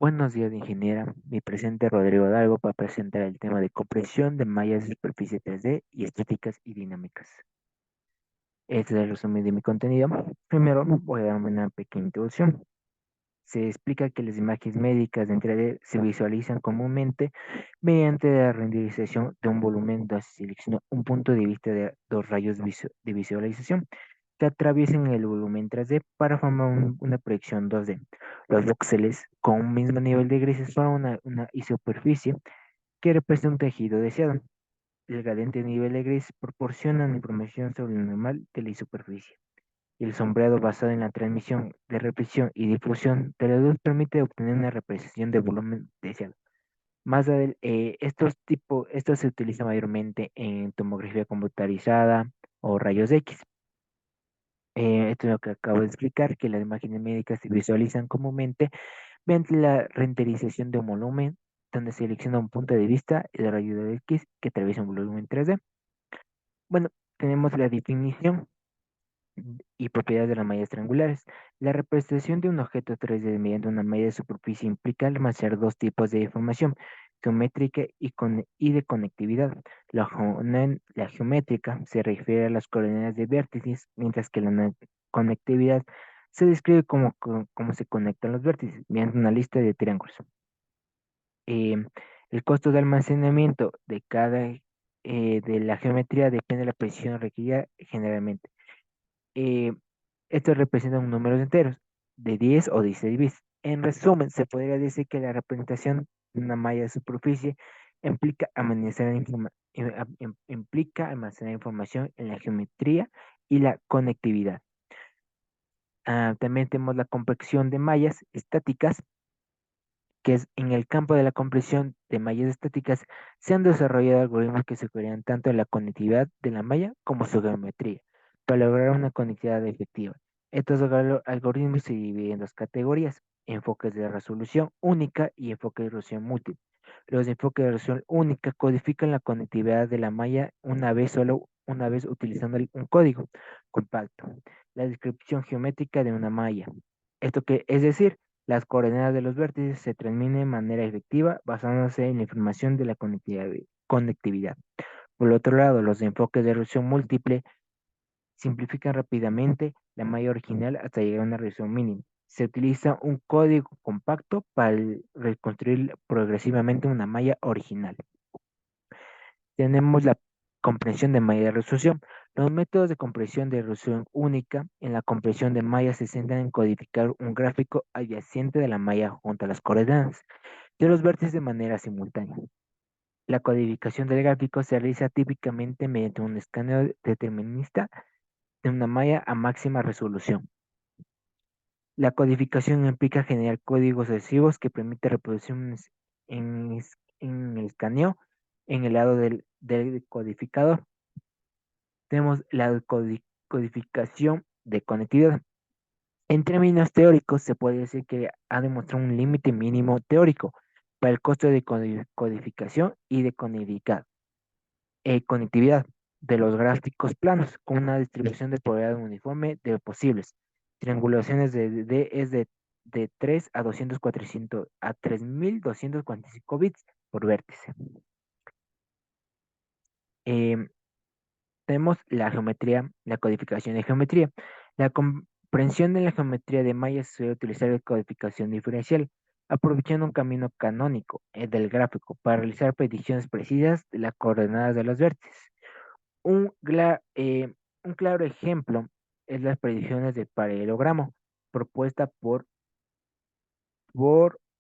Buenos días, ingeniera. Mi presente Rodrigo Dalgo para presentar el tema de compresión de mallas de superficie 3D y estéticas y dinámicas. Este es el resumen de mi contenido. Primero, voy a dar una pequeña introducción. Se explica que las imágenes médicas de 3D se visualizan comúnmente mediante la renderización de un volumen donde se selecciona un punto de vista de dos rayos de visualización que atraviesen el volumen 3D para formar una proyección 2D. Los voxeles con un mismo nivel de grises forman una superficie que representa un tejido deseado. El gradiente nivel de gris proporciona información sobre el normal de la superficie. Y el sombreado basado en la transmisión de reflexión y difusión de la luz permite obtener una representación de volumen deseado. Esto se utiliza mayormente en tomografía computarizada o rayos X. Esto es lo que acabo de explicar, que las imágenes médicas se visualizan comúnmente mediante la renderización de un volumen, donde se selecciona un punto de vista y de rayo de X que atraviesa un volumen 3D. Bueno, tenemos la definición y propiedades de las mallas triangulares. La representación de un objeto 3D mediante una malla de superficie implica almacenar dos tipos de información, geométrica y de conectividad. La geométrica se refiere a las coordenadas de vértices, mientras que conectividad se describe cómo se conectan los vértices mediante una lista de triángulos. Em, el costo de almacenamiento de de la geometría depende de la precisión requerida generalmente. Eh, Estos representan números enteros de 10 o 16 bits. En resumen, se podría decir que la representación de una malla de superficie implica almacenar información en la geometría y la conectividad. También tenemos la compresión de mallas estáticas, que es en el campo de la compresión de mallas estáticas, se han desarrollado algoritmos que superan tanto la conectividad de la malla como su geometría, para lograr una conectividad efectiva. Estos algoritmos se dividen en dos categorías: enfoques de resolución única y enfoques de resolución múltiple. Los enfoques de resolución única codifican la conectividad de la malla una vez utilizando un código compacto, la descripción geométrica de una malla. Es decir, las coordenadas de los vértices se transmiten de manera efectiva basándose en la información de la conectividad. Por otro lado, los enfoques de resolución múltiple simplifican rápidamente la malla original hasta llegar a una resolución mínima. Se utiliza un código compacto para reconstruir progresivamente una malla original. Tenemos la comprensión de malla de resolución. Los métodos de compresión de resolución única en la compresión de mallas se centran en codificar un gráfico adyacente de la malla junto a las coordenadas de los vértices de manera simultánea. La codificación del gráfico se realiza típicamente mediante un escaneo determinista de una malla a máxima resolución. La codificación implica generar códigos sucesivos que permiten reproducciones en el escaneo en el lado del codificador. Tenemos la codificación de conectividad. En términos teóricos, se puede decir que ha demostrado un límite mínimo teórico para el costo de codificación y de conectividad de los gráficos planos, con una distribución de probabilidad uniforme de posibles. Triangulaciones de D es de 3 a 3245 bits por vértice. Em, Tenemos la geometría, la codificación de geometría. La comprensión de la geometría de mallas se suele utilizar la codificación diferencial, aprovechando un camino canónico, del gráfico, para realizar predicciones precisas de las coordenadas de los vértices. Un, un claro ejemplo es las predicciones de paralelogramo, propuesta por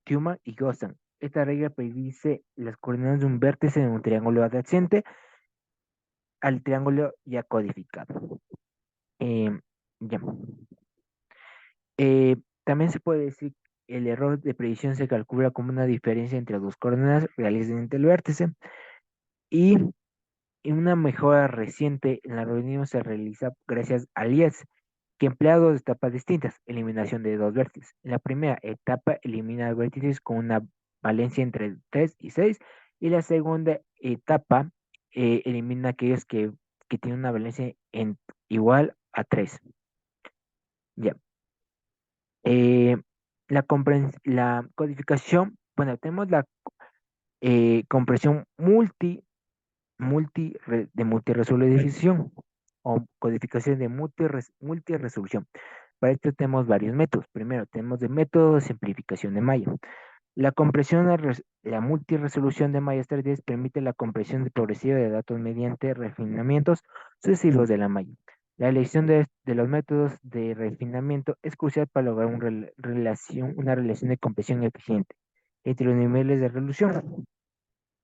Tillman y Gossan. Esta regla predice las coordenadas de un vértice en un triángulo adyacente al triángulo ya codificado. Eh, ya. También se puede decir que el error de predicción se calcula como una diferencia entre dos coordenadas reales entre el vértice, y una mejora reciente en el algoritmo se realiza gracias al IES, que emplea dos etapas distintas: eliminación de dos vértices. En la primera etapa elimina vértices con una valencia entre 3 y 6, y la segunda etapa elimina aquellos que tienen una valencia igual a 3. Ya. Eh, La codificación, bueno, tenemos la compresión de multiresolución o codificación de multiresolución. Para esto tenemos varios métodos. Primero, tenemos el método de simplificación de malla. La multiresolución de mallas 3D permite la compresión progresiva de datos mediante refinamientos sucesivos de la malla. La elección de los métodos de refinamiento es crucial para lograr una relación de compresión eficiente entre los niveles de resolución.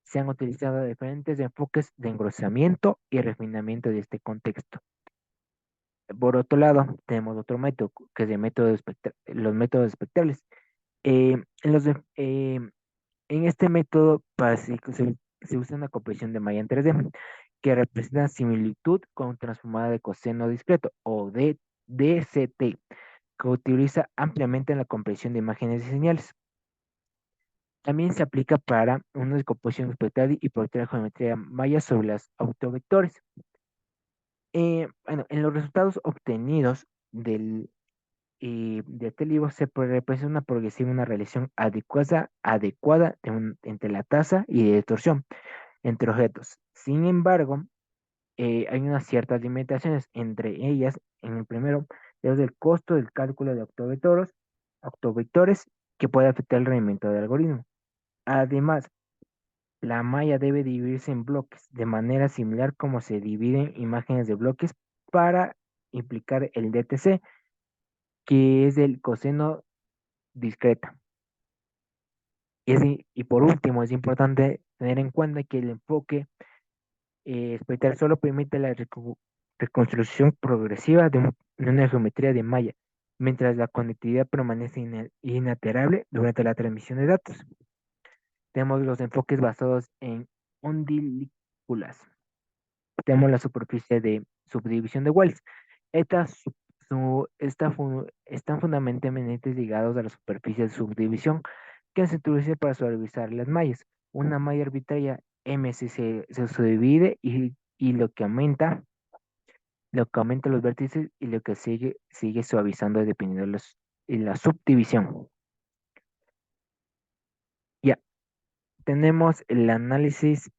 Se han utilizado diferentes enfoques de engrosamiento y refinamiento de este contexto. Por otro lado, tenemos otro método, que es los métodos espectrales. En los de- En este método se usa una compresión de malla en 3D que representa similitud con transformada de coseno discreto o de DCT, que utiliza ampliamente en la compresión de imágenes y señales. También se aplica para una descomposición espectral y proyectar geometría maya sobre las autovectores. Bueno, en los resultados obtenidos de este libro se representa una progresiva, una relación adecuada entre la tasa y de distorsión entre objetos. Sin embargo, hay unas ciertas limitaciones, entre ellas, en el primero, es el costo del cálculo de autovectores que puede afectar el rendimiento del algoritmo. Además, la malla debe dividirse en bloques, de manera similar como se dividen imágenes de bloques para implicar el DTC, que es el coseno discreta. Y por último, es importante tener en cuenta que el enfoque espectral solo permite la reconstrucción progresiva de una geometría de malla, mientras la conectividad permanece inalterable durante la transmisión de datos. Tenemos los enfoques basados en ondículas. Tenemos la superficie de subdivisión de Wells. Estas están fundamentalmente ligados a la superficie de subdivisión que se utiliza para suavizar las mallas. Una malla arbitraria se subdivide y lo que aumenta los vértices y lo que sigue suavizando dependiendo de la subdivisión. Ya, tenemos el análisis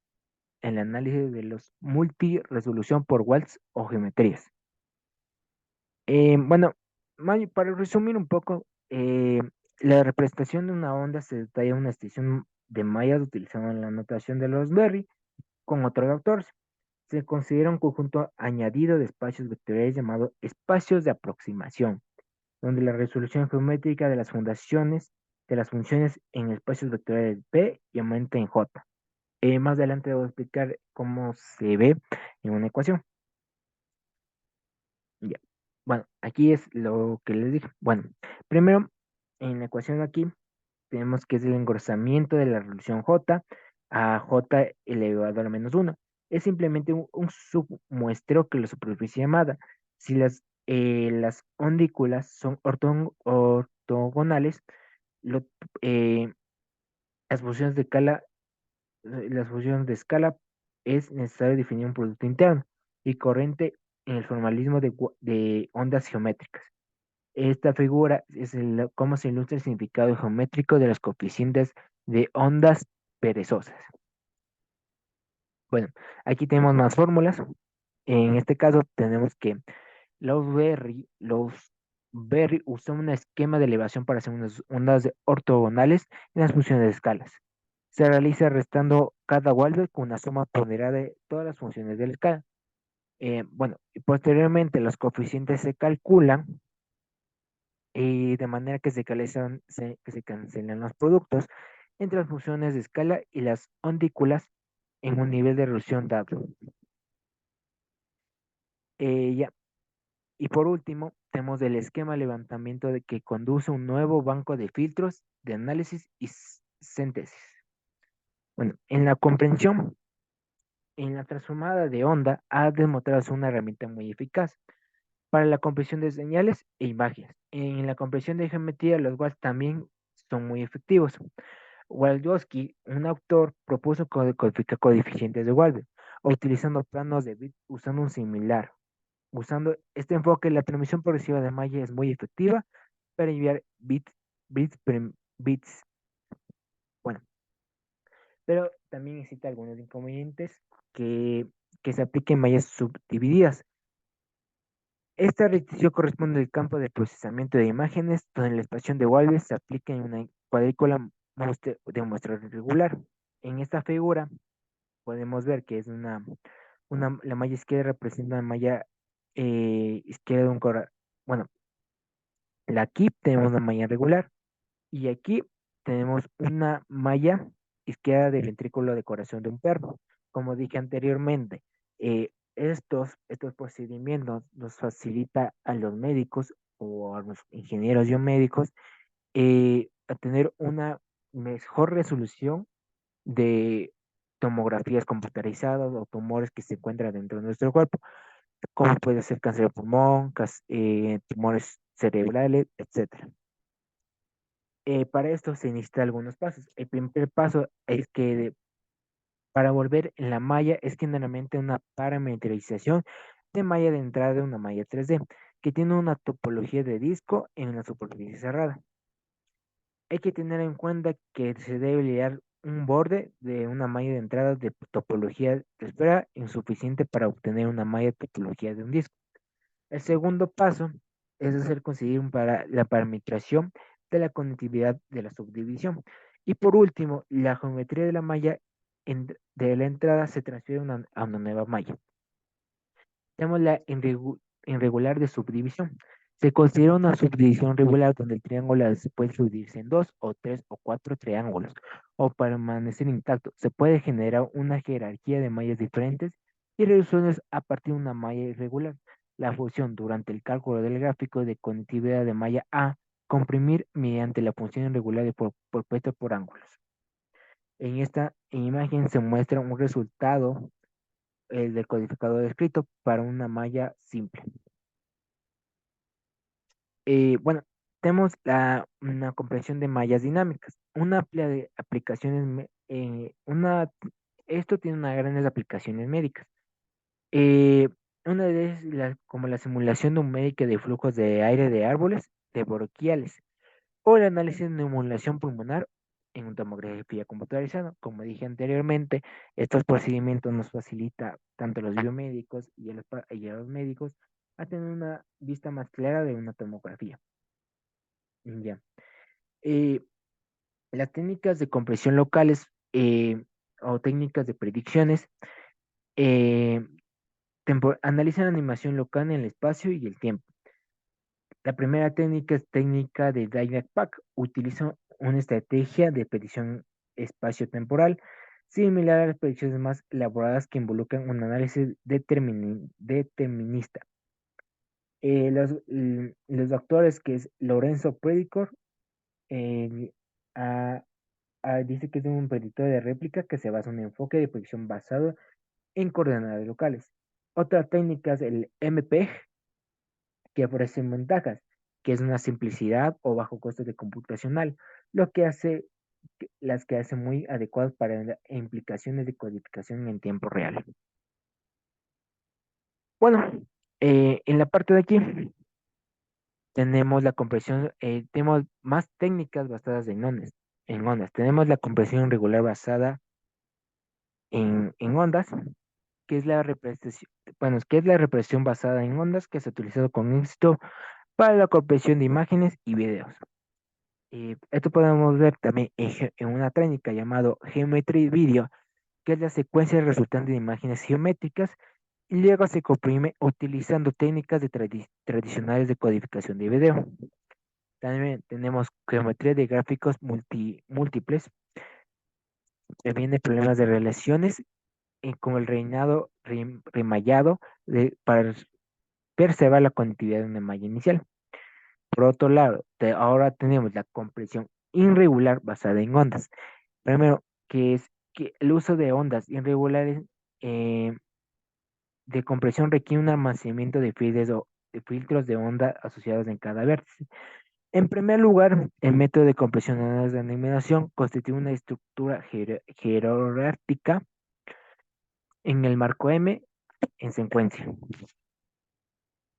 de los multiresolución por walls o geometrías. Bueno, para resumir un poco, la representación de una onda se detalla en una extensión de mallas utilizando la notación de los Berry con otros autores. Se considera un conjunto añadido de espacios vectoriales llamado espacios de aproximación, donde la resolución geométrica de las funciones en espacios vectoriales P y aumenta en J. Más adelante voy a explicar cómo se ve en una ecuación. Ya. Bueno, aquí es lo que les dije. Bueno, primero, en la ecuación aquí, tenemos que es el engrosamiento de la resolución J a J elevado a la menos 1. Es simplemente un submuestreo que la superficie llamada. Si las ondículas son ortogonales, lo- eh, las funciones de las funciones de escala es necesario definir un producto interno y corriente en el formalismo de ondas geométricas. Esta figura es cómo se ilustra el significado geométrico de los coeficientes de ondas perezosas. Bueno, aquí tenemos más fórmulas. En este caso tenemos que los Berry usan un esquema de elevación para hacer unas ondas ortogonales en las funciones de escalas. Se realiza restando cada Wahlberg con una suma ponderada de todas las funciones de la escala. Bueno, y posteriormente los coeficientes se calculan y de manera que que se cancelan los productos entre las funciones de escala y las ondículas en un nivel de resolución dado. Ya. Y por último, tenemos el esquema de levantamiento de que conduce un nuevo banco de filtros de análisis y síntesis. Bueno, en la comprensión, en la transformada de onda, ha demostrado ser una herramienta muy eficaz para la compresión de señales e imágenes. En la compresión de geometría, los WAS también son muy efectivos. Waldowski, un autor, propuso codificar coeficientes de Walden, utilizando planos de bits usando un similar. Usando este enfoque, la transmisión progresiva de malla es muy efectiva para enviar bits bits. Bueno, pero también existen algunos inconvenientes que, que se apliquen en mallas subdivididas. Esta restricción corresponde al campo de procesamiento de imágenes, donde la expansión de Walvis se aplica en una cuadrícula de muestra regular. En esta figura podemos ver que es la malla izquierda representa una malla izquierda de un corazón. Bueno, aquí tenemos una malla regular y aquí tenemos una malla izquierda del ventrículo de corazón de un perro. Como dije anteriormente, estos procedimientos nos facilita a los médicos o a los ingenieros biomédicos a tener una mejor resolución de tomografías computarizadas o tumores que se encuentran dentro de nuestro cuerpo, como puede ser cáncer de pulmón, tumores cerebrales, etcétera. Para esto se necesita algunos pasos. El primer paso es que para volver en la malla es generalmente una parametrización de malla de entrada de una malla 3D, que tiene una topología de disco en una superficie cerrada. Hay que tener en cuenta que se debe lidiar un borde de una malla de entrada de topología de esfera insuficiente para obtener una malla de topología de un disco. El segundo paso es hacer conseguir la parametración de la conectividad de la subdivisión. Y por último, la geometría de la malla de la entrada se transfiere a una nueva malla. Tenemos la irregular de subdivisión. Se considera una subdivisión regular donde el triángulo se puede subdividirse en dos o tres o cuatro triángulos o permanecer intacto. Se puede generar una jerarquía de mallas diferentes y resoluciones a partir de una malla irregular. La función durante el cálculo del gráfico de conectividad de malla A, comprimir mediante la función irregular propuesta por ángulos. En esta imagen se muestra un resultado el decodificador escrito para una malla simple. Bueno, tenemos una comprensión de mallas dinámicas. Una amplia de aplicaciones, esto tiene una grandes aplicaciones médicas. Eh, una de ellas, como la simulación numérica de flujos de aire de árboles, de bronquiales, o el análisis de emulación pulmonar en una tomografía computarizada. Como dije anteriormente, estos procedimientos nos facilita tanto a los biomédicos y a los médicos a tener una vista más clara de una tomografía. Ya. Eh, las técnicas de compresión locales o técnicas de predicciones eh, analizan la animación local en el espacio y el tiempo. La primera técnica es técnica de Dirac-Pack. Utiliza una estrategia de predicción espacio-temporal similar a las predicciones más elaboradas que involucran un análisis determinista. Los doctores que es Lorenzo Predicor eh, a- dice que es un predictor de réplica que se basa en un enfoque de predicción basado en coordenadas locales. Otra técnica es el MPEG, que ofrecen ventajas, que es una simplicidad o bajo costo de computacional, lo que hace las que hacen muy adecuadas para implicaciones de codificación en tiempo real. Bueno, en la parte de aquí tenemos la compresión, tenemos más técnicas basadas en ondas. Tenemos la compresión regular basada en ondas, que es la representación, bueno, que es la represión basada en ondas que se ha utilizado con éxito para la compresión de imágenes y videos. Esto podemos ver también en una técnica llamada Geometry Video, que es la secuencia resultante de imágenes geométricas y luego se comprime utilizando técnicas tradicionales de codificación de video. También tenemos geometría de gráficos múltiples, previene problemas de relaciones con el remallado para preservar la conectividad de una malla inicial. Por otro lado, ahora tenemos la compresión irregular basada en ondas. Primero, que es que el uso de ondas irregulares eh, de compresión requiere un almacenamiento de filtros de onda asociados en cada vértice. En primer lugar, el método de compresión de ondas de eliminación constituye una estructura jerárquica en el marco M en secuencia.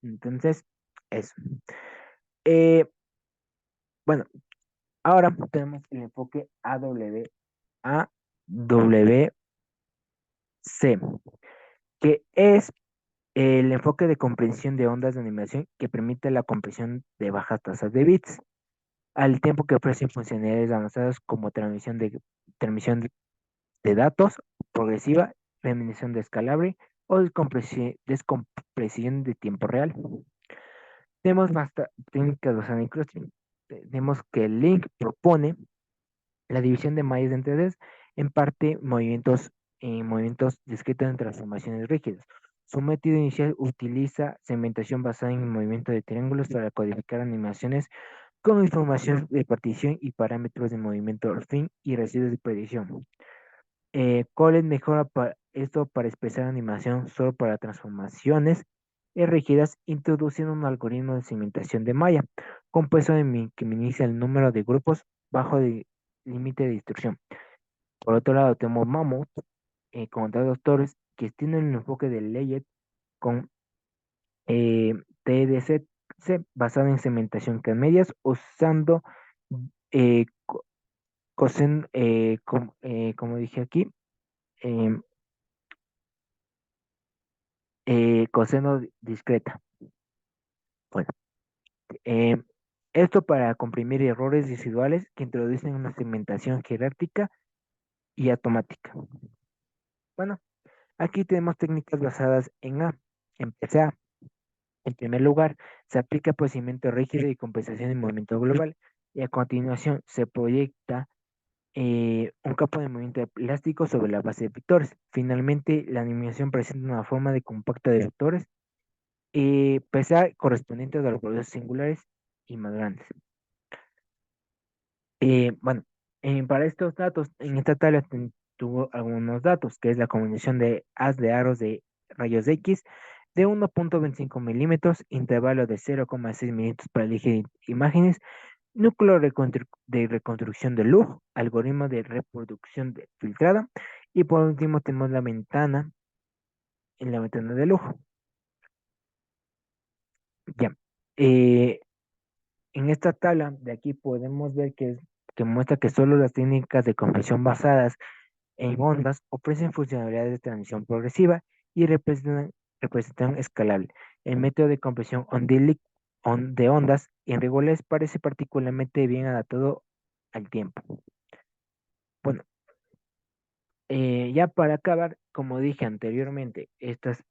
Entonces, eso. Eh, bueno, Ahora tenemos el enfoque AWC, que es el enfoque de comprensión de ondas de animación que permite la compresión de bajas tasas de bits, al tiempo que ofrece funcionalidades avanzadas como transmisión de datos progresiva, reminiscencia escalable o descompresión de tiempo real. Tenemos más técnicas basadas en clustering. Tenemos que el link propone la división de mallas de entidades en parte movimientos discretos en transformaciones rígidas. Su método inicial utiliza segmentación basada en movimiento de triángulos para codificar animaciones con información de partición y parámetros de movimiento fin y residuos de predicción. Colin mejora esto para expresar animación solo para transformaciones rígidas, introduciendo un algoritmo de segmentación de malla, compuesto que minimiza el número de grupos bajo el límite de instrucción. Por otro lado, tenemos Mammoth, con dos doctores que tienen el enfoque de Layet con eh, TDC basado en segmentación que medias, usando eh, como dije aquí, em, coseno discreta. Bueno, em, esto para comprimir errores residuales que introducen una segmentación jerárquica y automática. Bueno, aquí tenemos técnicas basadas en A. En PCA, en primer lugar, se aplica procedimiento rígido y compensación en movimiento global, y a continuación se proyecta un campo de movimiento elástico sobre la base de vectores. Finalmente, la animación presenta una forma de compacta de vectores PSA correspondientes a los procesos singulares y más grandes. Bueno, para estos datos, en esta tabla tuvo algunos datos, que es la combinación de haz de aros de rayos X de 1.25 milímetros, intervalo de 0,6 minutos para elegir imágenes, núcleo de reconstrucción de luz, algoritmo de reproducción filtrada, y por último tenemos la ventana en la ventana de luz. Ya. Eh, En esta tabla de aquí podemos ver que muestra que solo las técnicas de compresión basadas en ondas ofrecen funcionalidades de transmisión progresiva y representan escalable. El método de compresión de ondas irregulares parece particularmente bien adaptado al tiempo. Bueno, ya para acabar, como dije anteriormente, estos,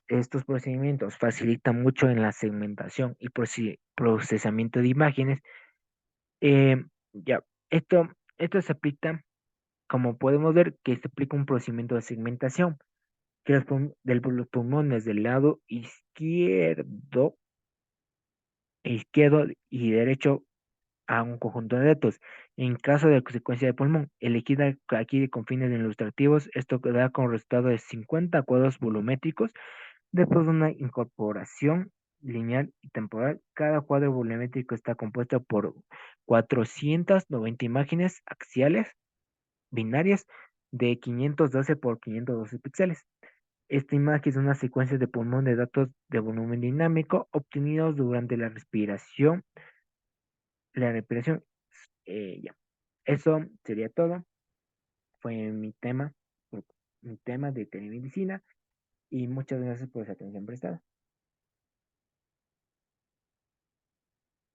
estos procedimientos facilitan mucho en la segmentación y procesamiento de imágenes. Ya, esto se aplica, como podemos ver, que se aplica un procedimiento de segmentación que los pulmones del lado izquierdo y derecho a un conjunto de datos. En caso de secuencia de pulmón, elegida aquí con fines ilustrativos, esto da como resultado de 50 cuadros volumétricos después de una incorporación lineal y temporal. Cada cuadro volumétrico está compuesto por 490 imágenes axiales binarias de 512 por 512 píxeles. Esta imagen es una secuencia de pulmón de datos de volumen dinámico obtenidos durante la respiración. Ya. Eso sería todo. Fue mi tema de telemedicina y muchas gracias por su atención prestada.